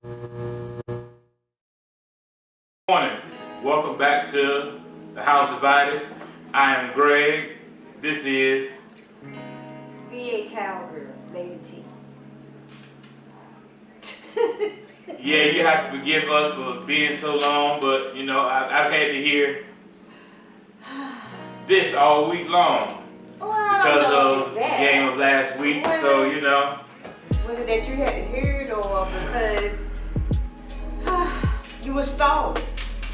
Morning. Welcome back to the House Divided. I am Greg. This is VA Cowgirl, Lady T. Yeah, you have to forgive us for being so long, but you know, I've had to hear this all week long because of the game of last week. Well, so, you know. Was it that you had to hear it or because you were stalling?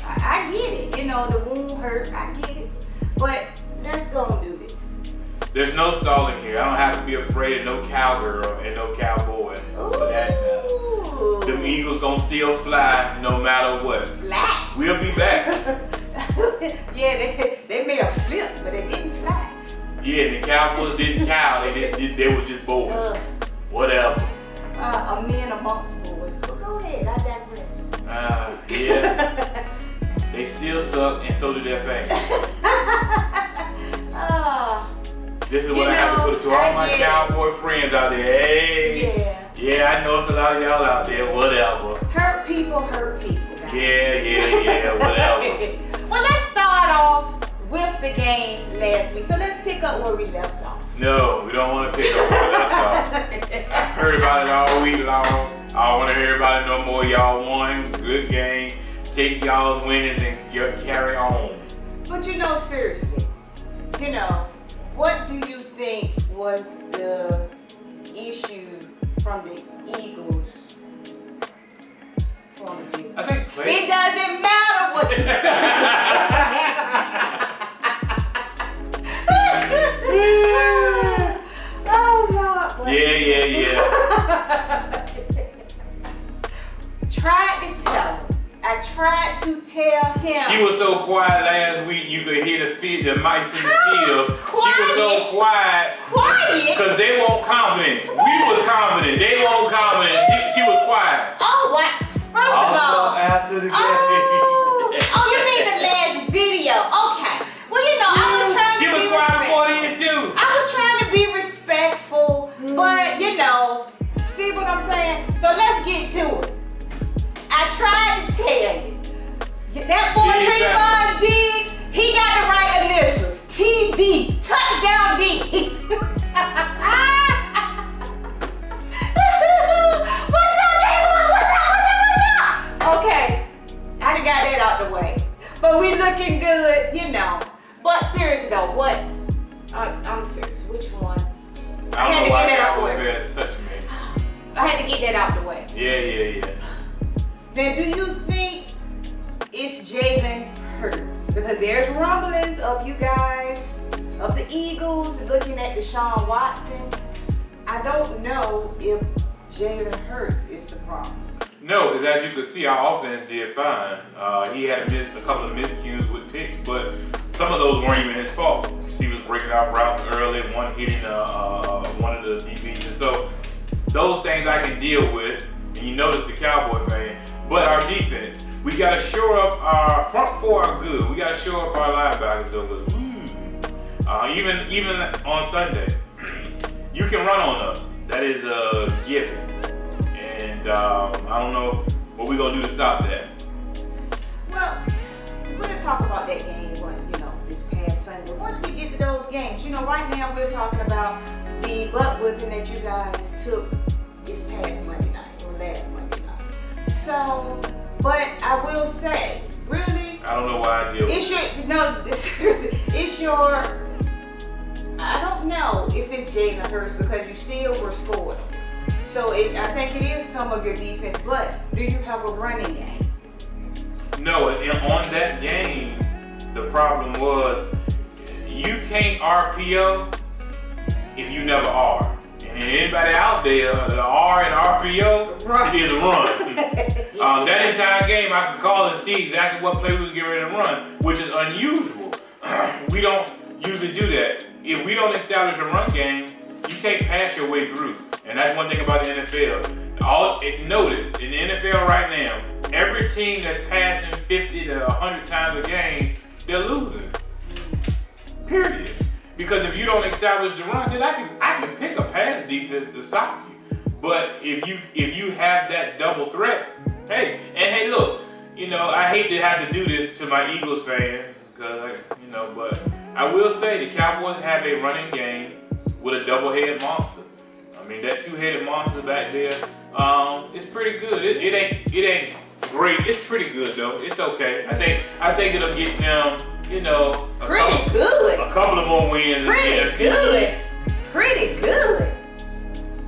I get it. You know, the wound hurt. I get it. But let's go and do this. There's no stalling here. I don't have to be afraid of no cowgirl and no cowboy. For that matter. Them Eagles gonna still fly no matter what. Fly? We'll be back. Yeah, they may have flipped, but they didn't fly. Yeah, and the Cowboys didn't cow. They were just boys. Whatever. A men amongst boys. But go ahead. I digress. Yeah. They still suck, and so do their fans. This is what I have to put it to all my cowboy friends out there. Hey. Yeah, I know it's a lot of y'all out there. Whatever. Hurt people, guys. Yeah, whatever. Well, let's start off with the game last week. So let's pick up where we left off. No, we don't want to pick up where we left off. I heard about it all week long. I don't want to hear about it no more. Y'all won. Good game. Take y'all's winnings and carry on. But you know, seriously, you know, what do you think was the issue from the Eagles point of view? I think it doesn't matter what you Oh, Lord. Yeah. I tried to tell him. She was so quiet last week, you could hear the mice in the field. She was so quiet. Because they weren't confident. We was confident. They weren't confident. She was quiet. Oh, what? First of all. After the game. Oh, you mean the last video. Okay. Well, you know, I was trying to be She was quiet before then, too. I was trying to be respectful, but, you know, see what I'm saying? So let's get to it. I tried to tell you. That boy Trevon Diggs, he got the right initials. TD, touchdown Diggs. What's up, Trevon? What's up? Okay, I done got that out the way. But we looking good, you know. But seriously though, what? I'm serious. Which one? I don't know why Cowboys fans touch me. I had to get that out the way. Yeah. Now, do you think it's Jalen Hurts? Because there's rumblings of you guys, of the Eagles, looking at Deshaun Watson. I don't know if Jalen Hurts is the problem. No, because as you can see, our offense did fine. He had a couple of miscues with picks, but some of those weren't even his fault. Receivers breaking out routes early, one hitting one of the DBs. And so those things I can deal with. And you notice the Cowboy fan. But our defense, we got to shore up our front four are good. We got to shore up our linebackers though. Even on Sunday, you can run on us. That is a given. And I don't know what we're gonna do to stop that. Well, we're gonna talk about that game. This past Sunday. Once we get to those games, right now we're talking about the butt whipping that you guys took this past Monday night or last Monday night. So, but I will say, really, I don't know why I deal with it's your, I don't know if it's Jalen Hurts because you still were scoring them. So I think it is some of your defense, but do you have a running game? No, and on that game, the problem was you can't RPO if you never are. And anybody out there, the R in RPO is a run. That entire game, I could call and see exactly what play we was getting ready to run, which is unusual. We don't usually do that. If we don't establish a run game, you can't pass your way through. And that's one thing about the NFL. Notice, in the NFL right now, every team that's passing 50 to 100 times a game, they're losing. Period. Because if you don't establish the run, then I can pick a pass defense to stop you. But if you have that double threat, hey, and hey, look, you know, I hate to have to do this to my Eagles fans, because you know, but I will say the Cowboys have a running game with a double-headed monster. I mean, that two-headed monster back there, it's pretty good. It ain't great. It's pretty good though. It's okay. I think it'll get them, you know, a couple of more wins. Pretty good. Pretty good.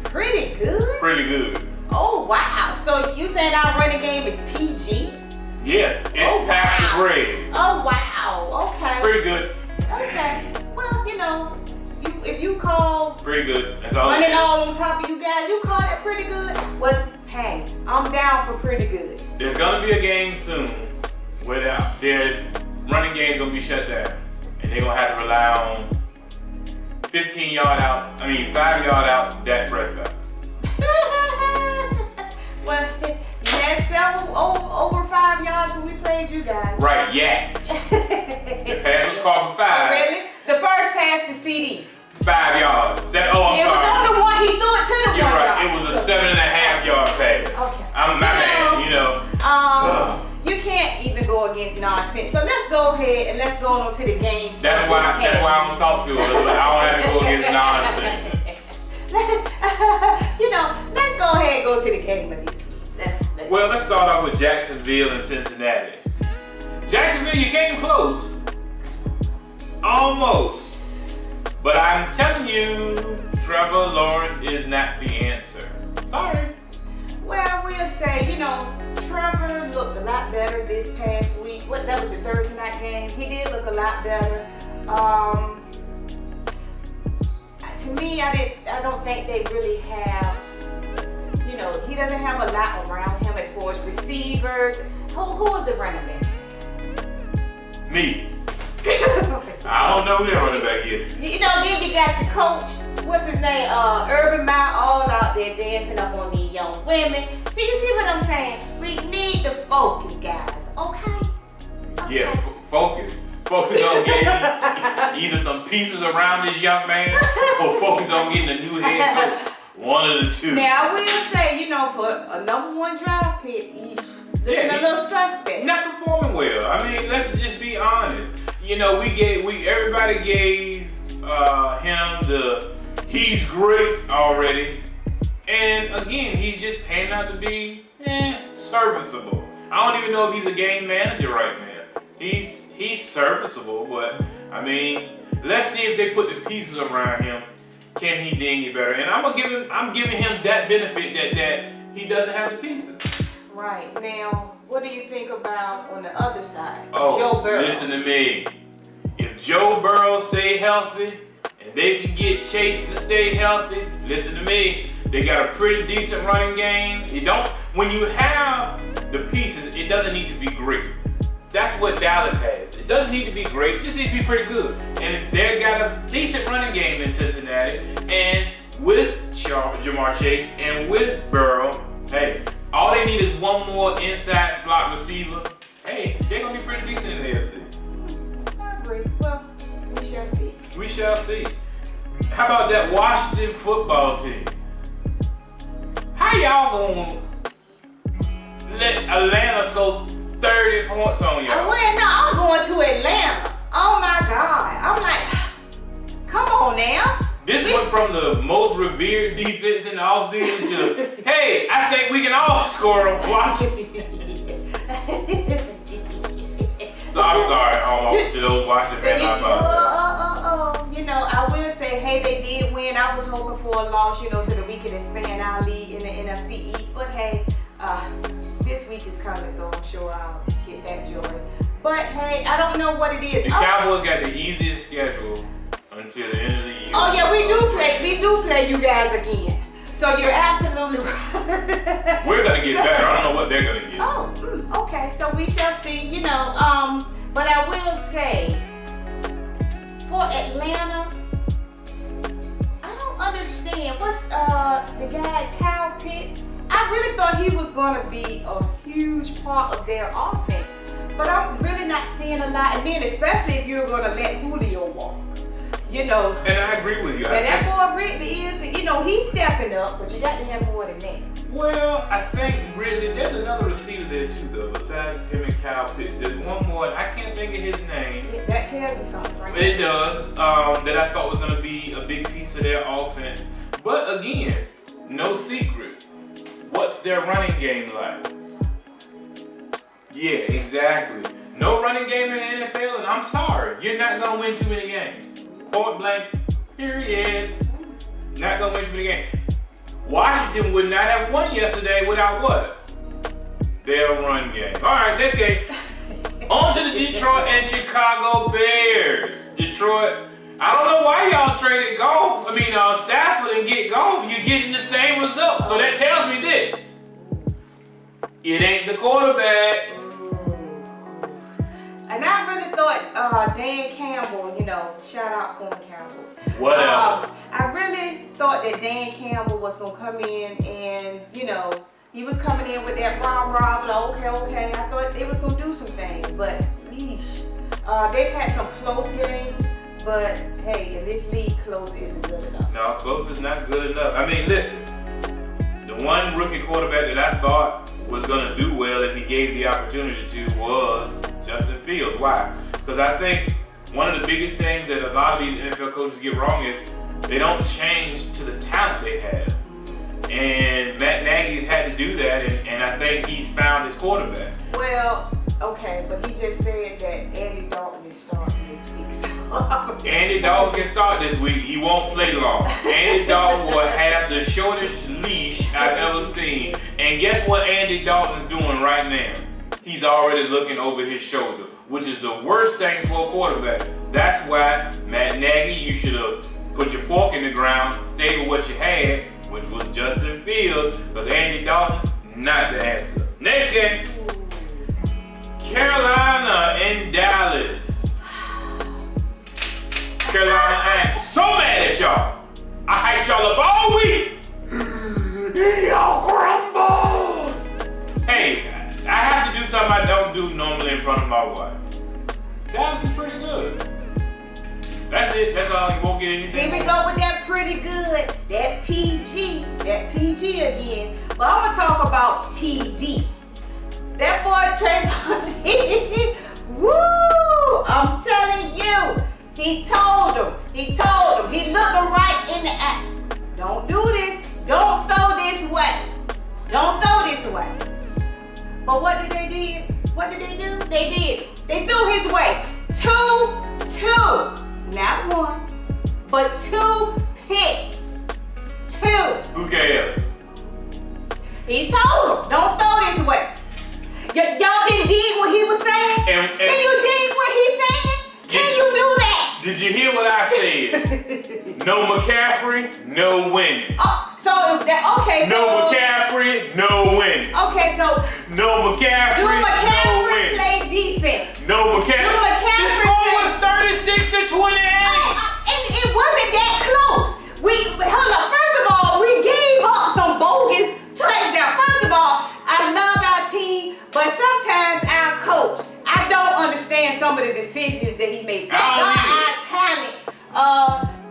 Pretty good. Pretty good. Oh wow! So you saying our running game is PG? Yeah, it passed the grade. Oh wow! Okay. Pretty good. Okay. Well, you know, if you call pretty good. That's all. Running all on top of you guys, you call that pretty good? Well, hey, I'm down for pretty good. There's gonna be a game soon where their running game's gonna be shut down, and they're gonna have to rely on 5-yard out Dak Prescott. Well, you had several over 5 yards when we played you guys. Right, yaks. The pass was called for 5. Oh, really? The first pass to CD. 5 yards. I'm sorry. It was on the one. He threw it to the 1 You're right. yard. It was a 7.5-yard pass. Okay. I'm my bad. You know. You can't even go against nonsense. So let's go ahead and let's go on to the games. That's why I don't talk to her. I don't have to go against nonsense. You know, let's go ahead and go to the game of this week. Let's start off with Jacksonville and Cincinnati. Jacksonville, you came close. Almost. But I'm telling you, Trevor Lawrence is not the answer. Sorry. Well, we'll say, you know, Trevor looked a lot better this past week. That was the Thursday night game. He did look a lot better. To me, I don't think they really have, you know, he doesn't have a lot around him as far as receivers. Who is the running back? Me. I don't know who that running back is. You know, then you got your coach, what's his name, Urban Meyer, all out there dancing up on these young women. So you see what I'm saying? We need to focus, guys, okay? Yeah, focus. Focus on getting either some pieces around this young man or focus on getting a new head coach. One of the two. Now, I will say, you know, for a number 1 draft pick, he's looking a little suspect. Not performing well. I mean, let's just be honest. You know, everybody gave him he's great already. And again, he's just panning out to be serviceable. I don't even know if he's a game manager right now. He's serviceable, but I mean, let's see if they put the pieces around him. Can he then get better? And I'm giving him that benefit that he doesn't have the pieces. Right. Now, what do you think about on the other side? Oh, Joe Burrow. Listen to me. If Joe Burrow stay healthy and they can get Chase to stay healthy, listen to me. They got a pretty decent running game. When you have the pieces, it doesn't need to be great. That's what Dallas has. It doesn't need to be great, it just needs to be pretty good. And they got a decent running game in Cincinnati. And with Jamar Chase and with Burrow, hey, all they need is one more inside slot receiver. Hey, they're going to be pretty decent in the AFC. I agree. Well, we shall see. We shall see. How about that Washington football team? How y'all going to let Atlanta score 30 points on y'all? Well, no, I'm going to Atlanta. Oh my God. I'm like, come on now. This went from the most revered defense in the offseason to, hey, I think we can all score on Washington. So I'm sorry, to those Washington fans. You know, I will say, hey, they did win. I was hoping for a loss, you know, so that we could expand our league in the NFC East. But hey, this week is coming, so I'm sure I'll get that joy. But hey, I don't know what it is. The Cowboys got the easiest schedule until the end of the year. Oh yeah, we do play you guys again. So you're absolutely right. We're gonna get better. I don't know what they're gonna get. Oh, okay. So we shall see. You know, but I will say, for Atlanta, I don't understand. What's the guy Kyle Pitts? I really thought he was gonna be a huge part of their offense, but I'm really not seeing a lot. And then especially if you're gonna let Julio walk. you know. And I agree with you. And that boy Ridley is, you know, he's stepping up, but you got to have more than that. Well, I think really there's another receiver there too, though. Besides him and Kyle Pitts, there's one more. I can't think of his name. That tells you something, right? It does. That I thought was going to be a big piece of their offense. But again, no secret. What's their running game like? Yeah, exactly. No running game in the NFL, and I'm sorry, you're not going to win too many games. Point blank, period. Not going to win too many games. Washington would not have won yesterday without what? Their run game. All right, next game. On to the Detroit and Chicago Bears. Detroit, I don't know why y'all traded Stafford and get Goff. You're getting the same results. So that tells me this. It ain't the quarterback. And I really thought Dan Campbell, you know, shout out former Campbell. Whatever. I really thought that Dan Campbell was going to come in and, you know, he was coming in with that rah-rah, okay. I thought they was going to do some things, but yeesh. They've had some close games, but hey, in this league, close isn't good enough. No, close is not good enough. I mean, listen, the one rookie quarterback that I thought was going to do well if he gave the opportunity to was Justin Fields. Why? Because I think one of the biggest things that a lot of these NFL coaches get wrong is they don't change to the talent they have. And Matt Nagy's had to do that, and I think he's found his quarterback. Well, okay, but he just said that Andy Dalton is starting this week. So Andy Dalton can start this week. He won't play long. Andy Dalton will have the shortest leash I've ever seen. And guess what Andy Dalton's doing right now? He's already looking over his shoulder, which is the worst thing for a quarterback. That's why, Matt Nagy, you should have put your fork in the ground, stayed with what you had, which was Justin Fields, because Andy Dalton, not the answer. Next game, Carolina and Dallas. Carolina, I am so mad at y'all. I hyped y'all up all week. Y'all crumbled. Hey, I have to do something I don't do normally in front of my wife. Dallas is pretty good. That's it. That's all. You won't get anything. Here we go with that pretty good, that PG again. But I'm gonna talk about TD. That boy Trayvon D. Woo! I'm telling you, he told him. He looked him right in the eye. Don't do this. Don't throw this way. Don't throw this way. But what did they do? They did. They threw his way. Two. Not one, but 2 picks. 2. Who cares? He told him, don't throw this way. Y'all didn't dig what he was saying? Can you dig what he's saying? Can you do that? Did you hear what I said? No McCaffrey, no winning. No McCaffrey, no winning. Okay, so no McCaffrey, do no McCaffrey winning. play defense? No McCaffrey. The score was 36-28. And it wasn't that close. Hold up. First of all, we gave up some bogus touchdown. First of all, I love our team, but sometimes our coach, I don't understand some of the decisions that he made. Thank God our talent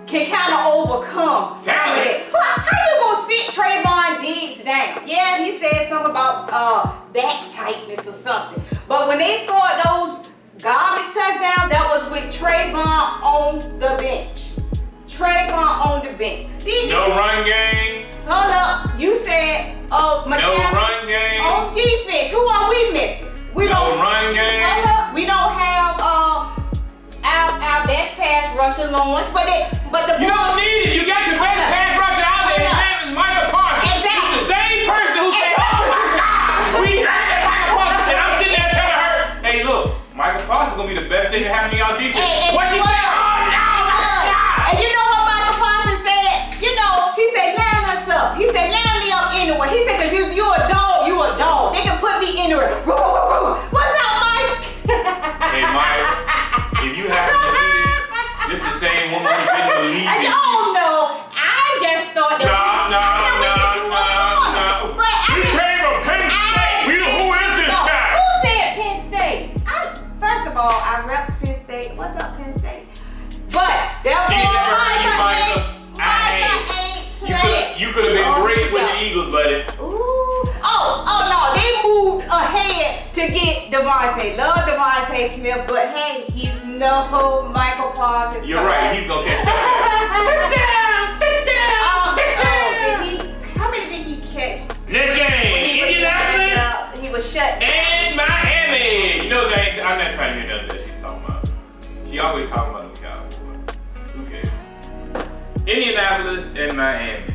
can kind of overcome some of that. How you gonna sit Trayvon Diggs down? Yeah, he said something about back tightness or something. But when they scored those garbage touchdowns, that was with Trayvon on the bench. No run game. Hold up. You said, no run game. On defense, who are we missing? No run game. Hold up. We don't have our best pass rusher, Lawrence, but the you don't need it. You got your best pass rusher out there. His name is Michael Parsons. Exactly. He's the same person who said, "Oh my God, we had that Michael Parsons," and I'm sitting there telling her, "Hey, look, Michael Parsons is gonna be the best thing to happen to y'all defense." What she said? Oh no, my God! And you know what Michael Parsons said? You know, he said, "Line us up." He said, "Line me up anywhere." He said, "Cause if you a dog, you a dog. They can put me anywhere." What's up, Mike? Hey, Mike, if you happen to see this the same woman who's been in the league. I don't know. I get Devontae. Love Devontae Smith, but hey, he's no Michael Parsons. You're right. He's gonna catch touchdown. How many did he catch? Next game, Indianapolis. He was shut down. And Miami. You know that I'm not trying to hear none of that she's talking about. She always talking about them Cowboys. Who cares? Indianapolis and Miami.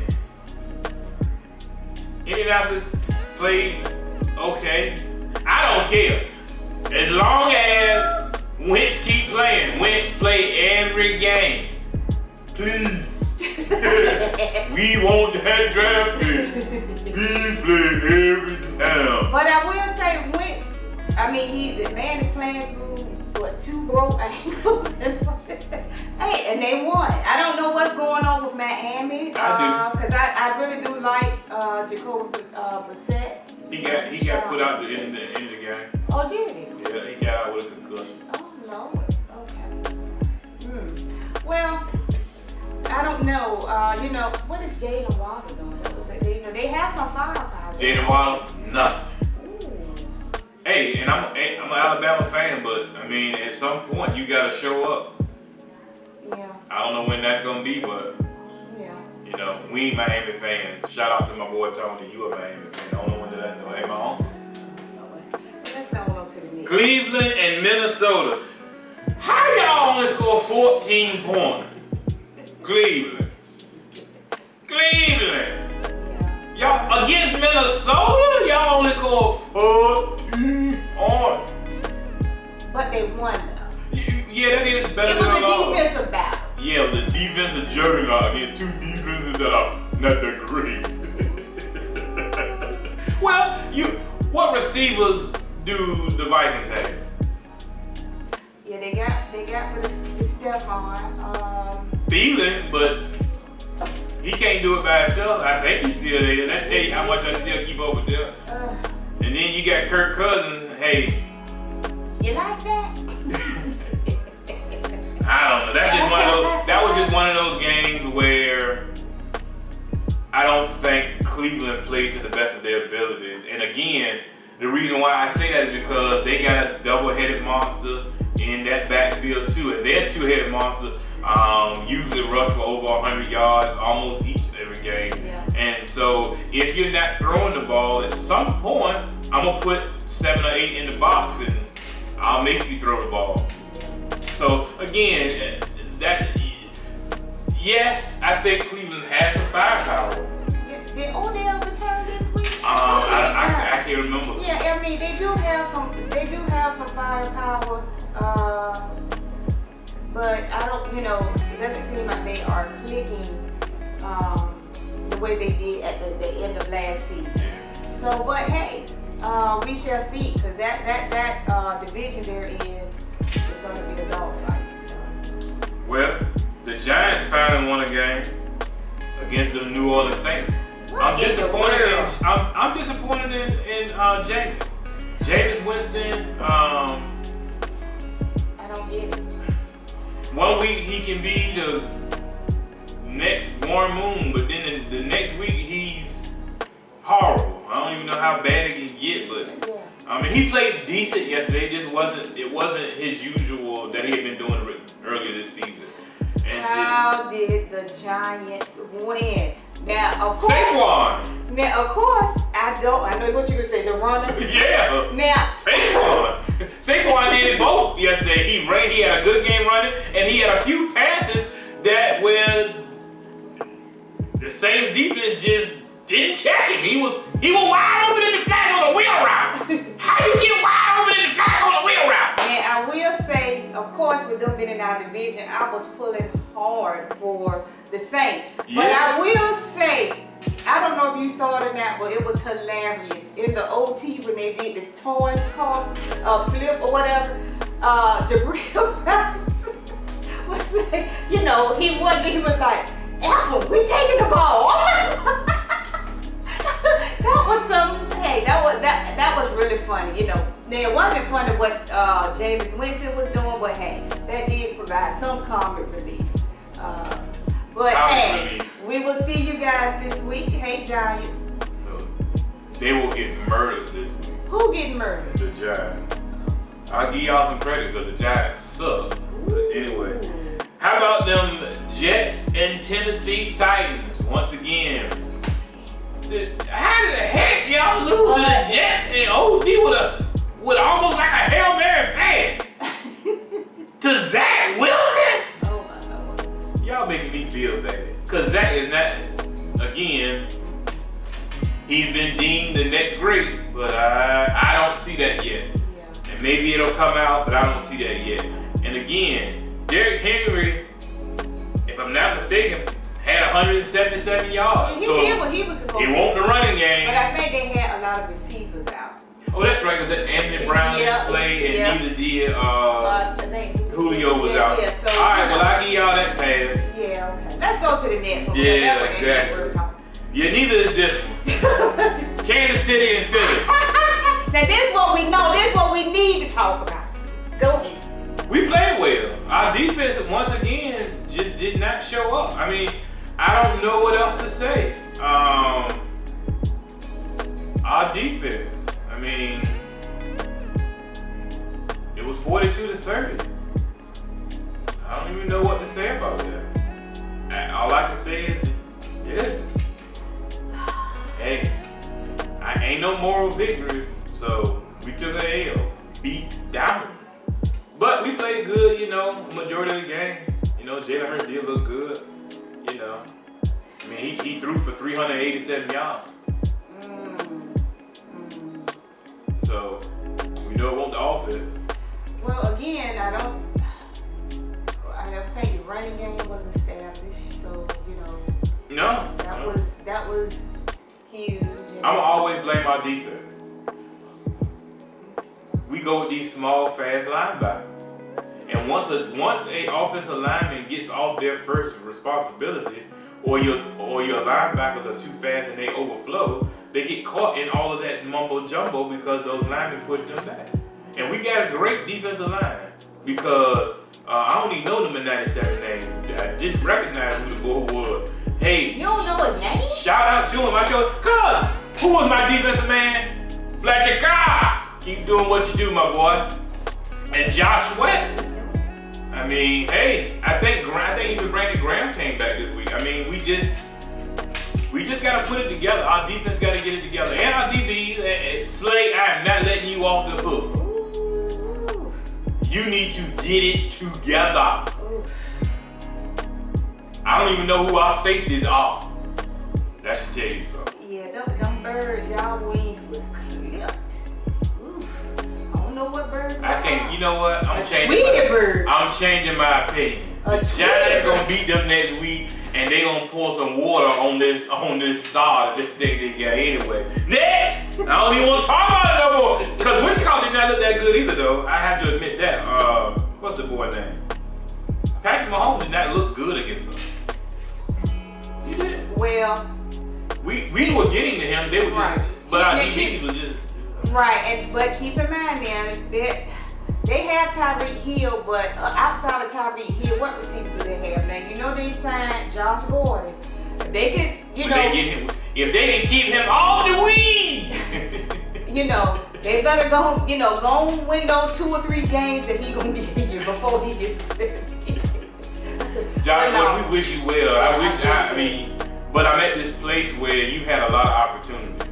Indianapolis played okay. I don't care. As long as Wentz keep playing. Wentz play every game. Please. We want that draft pick. Please play every time. But I will say Wentz, I mean, the man is playing through, what, 2 broke ankles? Hey, and they won. I don't know what's going on with Miami. Because I really do like Jacoby Brissett. He got put out the end of the game. Oh, did he? Yeah, he got out with a concussion. Oh, Lord. Okay. Well, I don't know. What is Jalen Waddle doing? They have some firepower. Jalen Waddle, nothing. Hey, and I'm an Alabama fan, but I mean, at some point you gotta show up. Yeah. I don't know when that's gonna be, but yeah. We ain't Miami fans. Shout out to my boy Tony. You a Miami fan? The only one that I know. Ain't my own. Let's go on to the next. Cleveland and Minnesota. How y'all only score 14 points? Cleveland. Y'all against Minnesota, y'all only scored 14 points. But they won though. Yeah, that is better than than a defensive battle. Yeah, it was a defensive juggernaut against 2 defenses that are not that great. Well, what receivers do the Vikings have? Yeah, they got the Stephon. Thielen, but he can't do it by himself. I think he's still there. That tell you how much I still keep over there. And then you got Kirk Cousins. Hey. You like that? I don't know. That was just one of those games where I don't think Cleveland played to the best of their abilities. And again, the reason why I say that is because they got a double-headed monster in that backfield too. And their 2-headed monster usually rush for over 100 yards almost each and every game. Yeah. And so if you're not throwing the ball, at some point, I'm going to put 7 or 8 in the box and I'll make you throw the ball. So again, yes, I think Cleveland has some firepower. Did Odell return this week? I can't remember. Yeah, I mean they do have some firepower, but I don't. It doesn't seem like they are clicking the way they did at the end of last season. Yeah. So, but hey, we shall see, because that division they're in is going to be a dogfight. So. Well, the Giants finally won a game against the New Orleans Saints. I'm disappointed in Jameis. Jameis Winston. I don't get it. One week he can be the next Warren Moon, but then the next week he's horrible. I don't even know how bad it can get, but I mean he played decent yesterday. It wasn't his usual that he had been doing earlier this season. And how did the Giants win? Now, of course, Saquon. Now, of course, I know what you're gonna say. The runner. Yeah. Now, Saquon did it both yesterday. He ran. He had a good game running, and he had a few passes that where the Saints defense just didn't check him. He was wide open in the flag on a wheel route. How you get wide open in the flag on a wheel route? And I will say, of course, with them being in our division, I was pulling hard for the Saints. Yeah. But I will say, I don't know if you saw it or not, but it was hilarious. In the OT when they did the toy car flip or whatever, Jabril Robinson was like, he was like, Alpha, we taking the ball. That was really funny, Now, it wasn't funny what Jameis Winston was doing, but hey, that did provide some comic relief. We will see you guys this week. Hey, Giants. They will get murdered this week. Who getting murdered? The Giants. I'll give y'all some credit because the Giants suck. But anyway, how about them Jets and Tennessee Titans? Once again, how the heck y'all lose to the Jets and OT with almost like a Hail Mary pass to Zach Wilson? Oh my Lord. Y'all making me feel bad. Because Zach is not, again, he's been deemed the next great, but I don't see that yet. Yeah. And maybe it'll come out, but I don't see that yet. And again, Derrick Henry, if I'm not mistaken, had 177 yards. He so did what he was supposed to do. He won the running game. But I think they had a lot of receivers out. Oh, that's right, because Anthony Brown didn't play, and neither did I think Julio was out. Yeah, so, all right, well, I'll give y'all that pass. Yeah, okay. Let's go to the next one. Yeah, exactly. Yeah, neither is this one. Kansas City and Philly. Now, this is what we know. This is what we need to talk about. Go ahead. We played well. Our defense, once again, just did not show up. I mean, I don't know what else to say. Our defense, I mean, it was 42-30. I don't even know what to say about that. All I can say is, yeah. Hey, I ain't no moral victories, so we took an L, beat down. But we played good, majority of the game. Jalen Hurts did look good, I mean, he threw for 387 yards. So, we know it won't the offense. Well, again, I don't think the running game was established, so, No. That was huge. I'm gonna always blame our defense. We go with these small, fast linebackers. And once a offensive lineman gets off their first responsibility, or your linebackers are too fast and they overflow, they get caught in all of that mumbo jumbo because those linemen push them back. And we got a great defensive line because I don't even know them in 97 name. I just recognized who the boy was. Hey, you don't know his name? Shout out to him. I showed, cuz, who was my defensive man? Fletcher Cox. Keep doing what you do, my boy. And Josh Sweat. I mean, hey, I think even Brandon Graham came back this week. I mean, we just gotta put it together. Our defense gotta get it together. And our DBs, Slay, I'm not letting you off the hook. Ooh. You need to get it together. Ooh. I don't even know who our safeties are. That should tell you something. Yeah, them birds, y'all wings was clipped. Oof. I don't know what birds. I can't. You know what? I'm changing my opinion. The Giants gonna beat them next week, and they gonna pour some water on this star that they think they got anyway. Next, I don't even want to talk about it no more. Cause Wichita did not look that good either, though. I have to admit that. What's the boy name? Patrick Mahomes did not look good against us. He did. Well, we were getting to him. They were just, right. But our DBs was just right. But keep in mind now that they have Tyreek Hill, but outside of Tyreek Hill, what receiver do they have? Now they signed Josh Gordon. They could, They get him. If they didn't keep him all the week. They better go and win those 2 or 3 games that he gonna give you before he gets Josh Gordon, we wish you well. But I'm at this place where you had a lot of opportunity.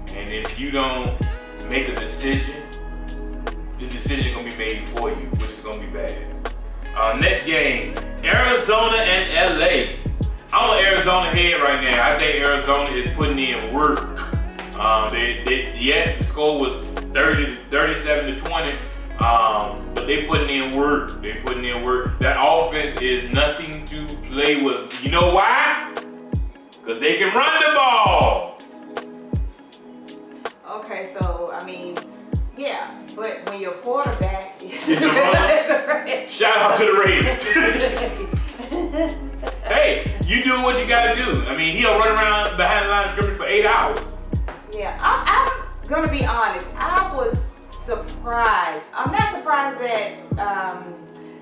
And if you don't make a decision, the decision is going to be made for you, which is going to be bad. Next game, Arizona and LA. I'm on Arizona head right now. I think Arizona is putting in work. Yes, the score was 37-20. But they putting in work. That offense is nothing to play with. You know why? Because they can run the ball. Okay, so yeah, but when your quarterback is the runner, shout out to the Ravens. Hey, you do what you got to do. I mean, he'll run around behind the line of scrimmage for 8 hours. Yeah, I'm gonna be honest. I was surprised. I'm not surprised that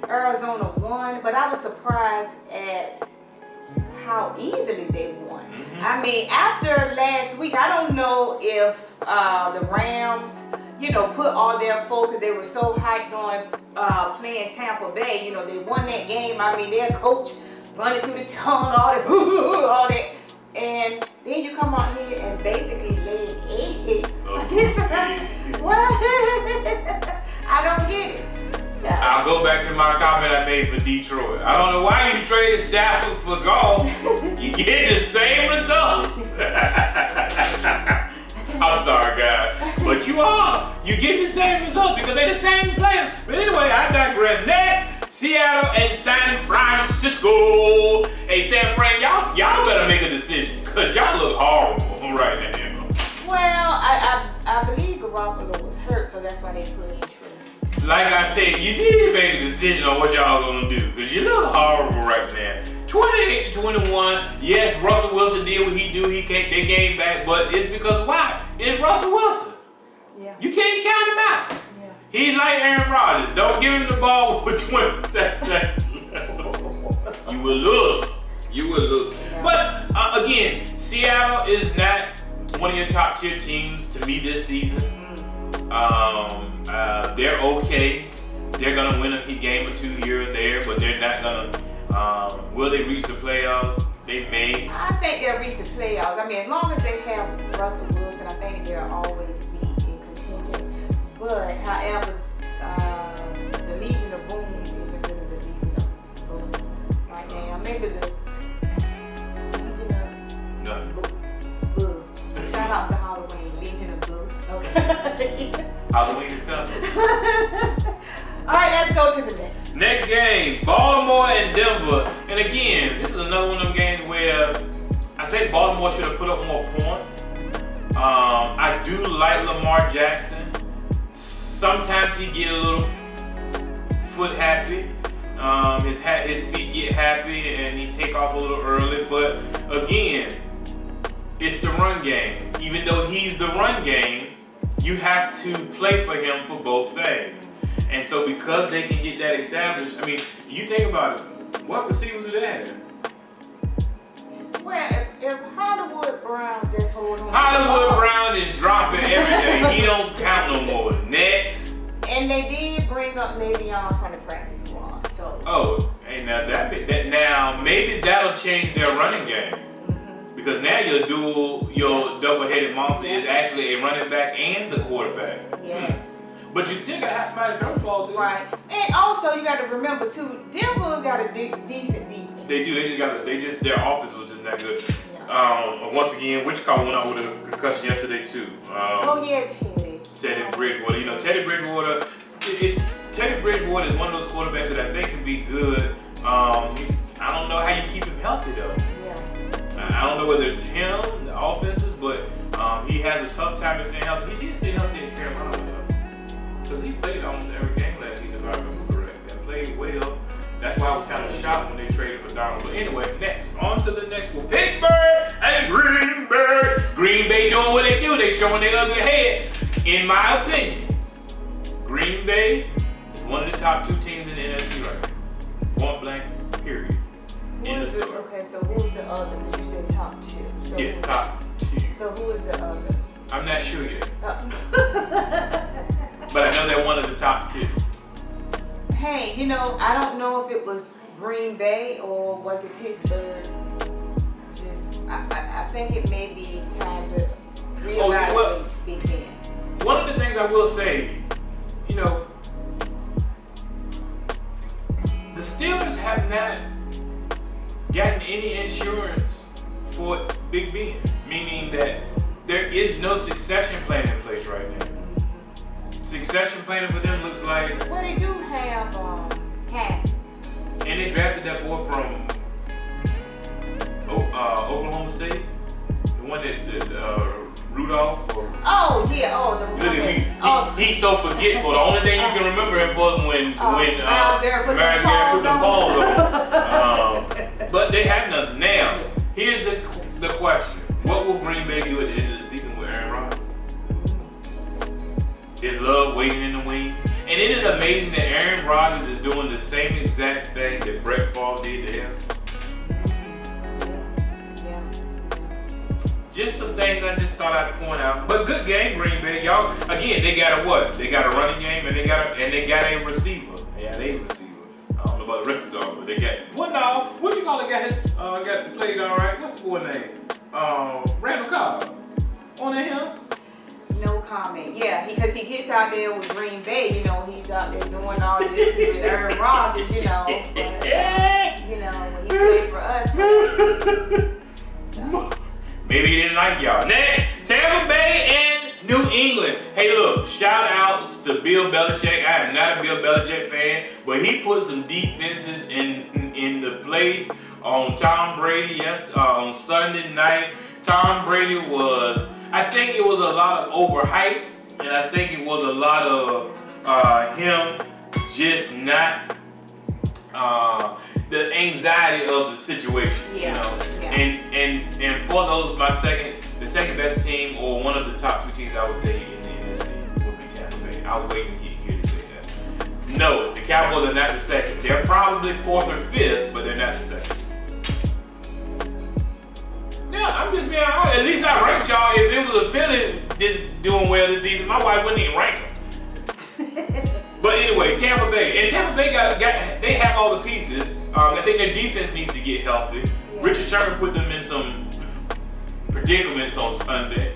Arizona won, but I was surprised at how easily they won. Mm-hmm. I mean, after last week, I don't know if the Rams, put all their focus. They were so hyped on playing Tampa Bay. They won that game. I mean, their coach running through the tongue, all that. And then you come out here and basically lay an egg against what? I don't get it. So I'll go back to my comment I made for Detroit. I don't know why you traded Stafford for Goff. You get the same results. I'm sorry, guys, but you get the same results because they're the same players. But anyway, I digress. Next, Seattle and San Francisco. Hey, San Fran, y'all better make a decision because y'all look horrible right now. Well, I believe Garoppolo was hurt, so that's why they put in Trey. Like I said, you need to make a decision on what y'all gonna do because you look horrible right now. 28-21. Yes, Russell Wilson did what he do. They came back, but it's because why? It's Russell Wilson. Yeah. You can't count him out. Yeah. He's like Aaron Rodgers. Don't give him the ball with 20 seconds. You will lose. Yeah. But again, Seattle is not one of your top tier teams to me this season. They're okay. They're gonna win a game or two here or there, but they're not gonna. Will they reach the playoffs? They may. I think they'll reach the playoffs. I mean, as long as they have Russell Wilson, I think they'll always be in contention. But however, the Legion of Boom isn't really the Legion of Boom right now. Maybe the Legion of Nothing. Boo. Shout outs to Halloween, Legion of Boo. Okay. Halloween is coming. All right, let's go to the next one. Next game, Baltimore and Denver. And again, this is another one of them games where I think Baltimore should have put up more points. I do like Lamar Jackson. Sometimes he get a little foot happy. His feet get happy and he take off a little early. But again, it's the run game. Even though he's the run game, you have to play for him for both things. And so because they can get that established, I mean, you think about it, what receivers do they have? Well, if Hollywood Brown just hold on. Hollywood Brown is dropping everything. He don't count no more. Next. And they did bring up Le'Veon from the practice squad, so. Oh, and now now maybe that'll change their running game. Because now your double-headed monster is actually a running back and the quarterback. Yes. But you still gotta have somebody to throw the ball to. Right. And also you gotta remember too, Denver got a decent defense. They do. Their offense was just not good. Yeah. Once again, Wichita went out with a concussion yesterday too. Teddy Bridgewater. Teddy Bridgewater. Teddy Bridgewater is one of those quarterbacks that I think can be good. I don't know how you keep him healthy though. Yeah. I don't know whether it's him, the offenses, but he has a tough time to stay healthy. He did stay healthy in Carolina though. Because he played almost every game last season, if I remember correct. And played well. That's why I was kind of shocked when they traded for Donald. But anyway, next. On to the next one. Pittsburgh and Green Bay. Green Bay doing what they do. They showing their ugly head. In my opinion, Green Bay is one of the top two teams in the NFC right now. Point blank, period. Okay, so who's the other? Because you said top two. So yeah, top two. So who is the other? I'm not sure yet. But I know they're one of the top two. Hey, I don't know if it was Green Bay or was it Pittsburgh. I think it may be time to reevaluate Big Ben. One of the things I will say, the Steelers have not gotten any insurance for Big Ben, meaning that there is no succession plan in place right now. Succession planning for them looks like. Well, they do have Haskins. And they drafted that boy from Oklahoma State, the one that Rudolph. Or, oh yeah, the one. Look at he's so forgetful. The only thing you can remember him for when Miles Garrett put them balls on. But they have nothing now. Here's the question: what will Green Bay do at the end of the season with Aaron Rodgers? Is love waiting in the wings? And isn't it amazing that Aaron Rodgers is doing the same exact thing that Brett Favre did to him? just some things I just thought I'd point out. But good game, Green Bay. Y'all, again, they got a what? They got a running game and they got a receiver. Yeah, they receiver. I don't know about the rest of them, but they got what you call the guy got played all right? What's the boy name? Randall Cobb. On him? No comment. Yeah, because he gets out there with Green Bay, you know, he's out there doing all this with Aaron Rodgers, you know. But, you know, when he played for us. So. Maybe he didn't like y'all. Next, Tampa Bay and New England. Hey, look, shout outs to Bill Belichick. I am not a Bill Belichick fan, but he put some defenses in the place on Tom Brady. Yes, on Sunday night, Tom Brady was. I think it was a lot of overhype, and I think it was a lot of him just not the anxiety of the situation, you know. Yeah. And for those, the second best team or one of the top two teams I would say in the NFC would be Tampa Bay. I was waiting to get here to say that. No, the Cowboys are not the second. They're probably fourth or fifth, but they're not the second. Yeah, I'm just being honest. At least I ranked y'all. If it was a Philly doing well this season, my wife wouldn't even rank them. But anyway, Tampa Bay. And Tampa Bay they have all the pieces. I think their defense needs to get healthy. Yeah. Richard Sherman put them in some predicaments on Sunday.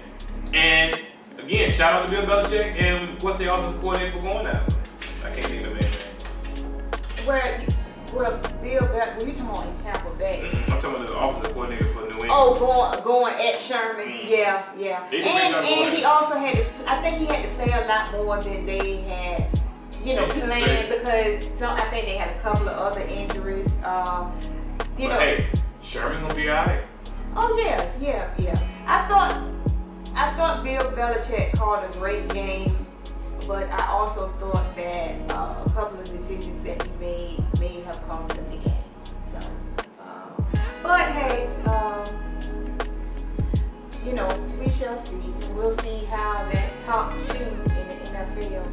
And again, shout out to Bill Belichick and what's the offensive coordinator for going that way? I can't think of anything. Well, Bill Belichick, when you talking about in Tampa Bay. I'm talking about the offensive coordinator for New England. Oh, going at Sherman. Yeah. And he also had to, I think he had to play a lot more than they had, you know, planned because I think they had a couple of other injuries. Hey, Sherman gonna be alright. Oh yeah. I thought Bill Belichick called a great game, but I also thought that a couple of decisions that he made may have cost him the game. So, but hey, you know, we shall see. We'll see how that top two in the NFL.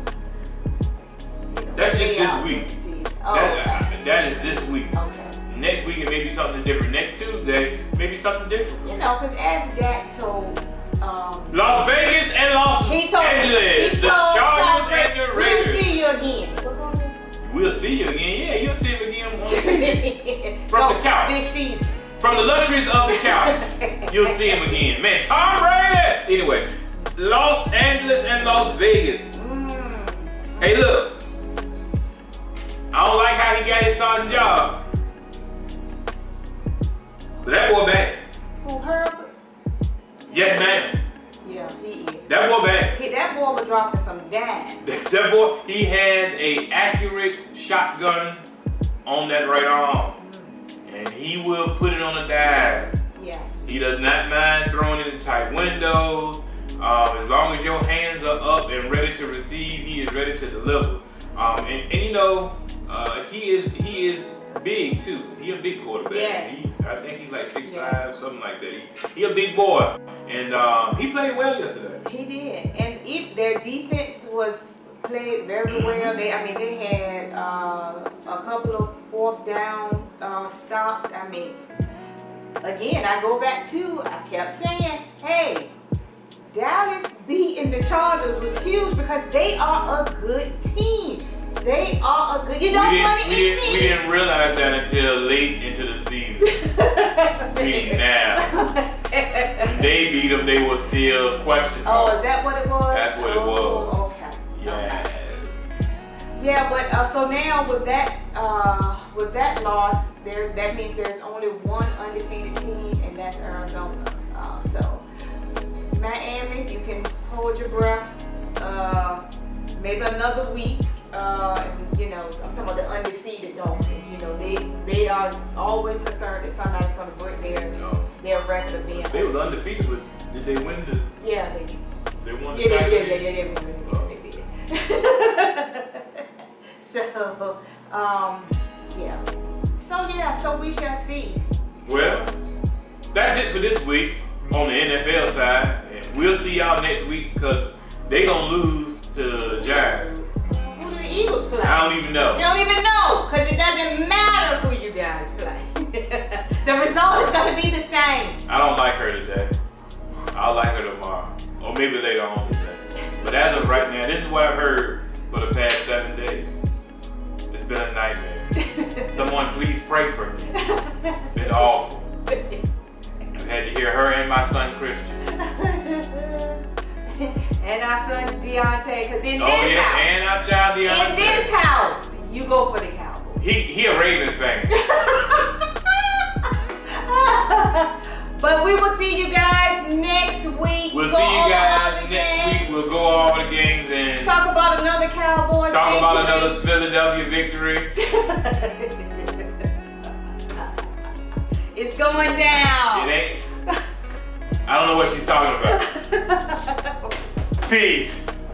You know, that's just this week. That is this week. Okay. Next week it may be something different. Next Tuesday, maybe something different. You know, because as Dak told Las Vegas and Los Angeles, the Chargers and the Raiders. We'll see you again. We'll see you again. Yeah, you'll see him again on TV. From the couch. This season. From the luxuries of the couch, you'll see him again. Man, Tom Brady. Anyway, Los Angeles and Las Vegas. Hey, look. I don't like how he got his starting job. But that boy bad. Who, Herbert? Yes, ma'am. Yeah, he is. That boy bad. That boy was dropping some dimes. That boy, he has a accurate shotgun on that right arm. And he will put it on a dive. Yeah. He does not mind throwing it in tight windows. As long as your hands are up and ready to receive, he is ready to deliver. And you know, he is big too. He a big quarterback. Yes. I think he's like 6'5", something like that. He a big boy, and he played well yesterday. He did, and their defense was played very well. They had a couple of fourth down stops. I mean, again, I go back to I kept saying, hey, Dallas beating the Chargers was huge because they are a good team. They are a good. You don't want to eat me. We didn't realize that until late into the season. Meaning now, when they beat them, they were still questionable. Oh, is that what it was? That's what it was. Okay. Yeah. Okay. Yeah, but so now with that loss, that means there's only one undefeated team, and that's Arizona. So Miami, you can hold your breath. Maybe another week. You know, I'm talking about the undefeated Dolphins. You know, they are always concerned that somebody's going to break their record of being. They were undefeated, but did they win the? Yeah, they did. They won the. Yeah, they did. They did. So, yeah. So we shall see. Well, that's it for this week on the NFL side, and we'll see y'all next week because they gonna lose to the Giants. Who do the Eagles play? I don't even know. You don't even know, because it doesn't matter who you guys play. The result is going to be the same. I don't like her today. I'll like her tomorrow. Or maybe later on today. But as of right now, this is what I've heard for the past 7 days. It's been a nightmare. Someone please pray for me. It's been awful. I've had to hear her and my son Christian. And our son Deontay, because in this house. And our child Deontay. In this house, you go for the Cowboys. He a Ravens fan. But we will see you guys next week. We'll see you guys next week. We'll go over the games and talk about another Cowboys. Talk about another Philadelphia victory. It's going down. It ain't. I don't know what she's talking about. Peace.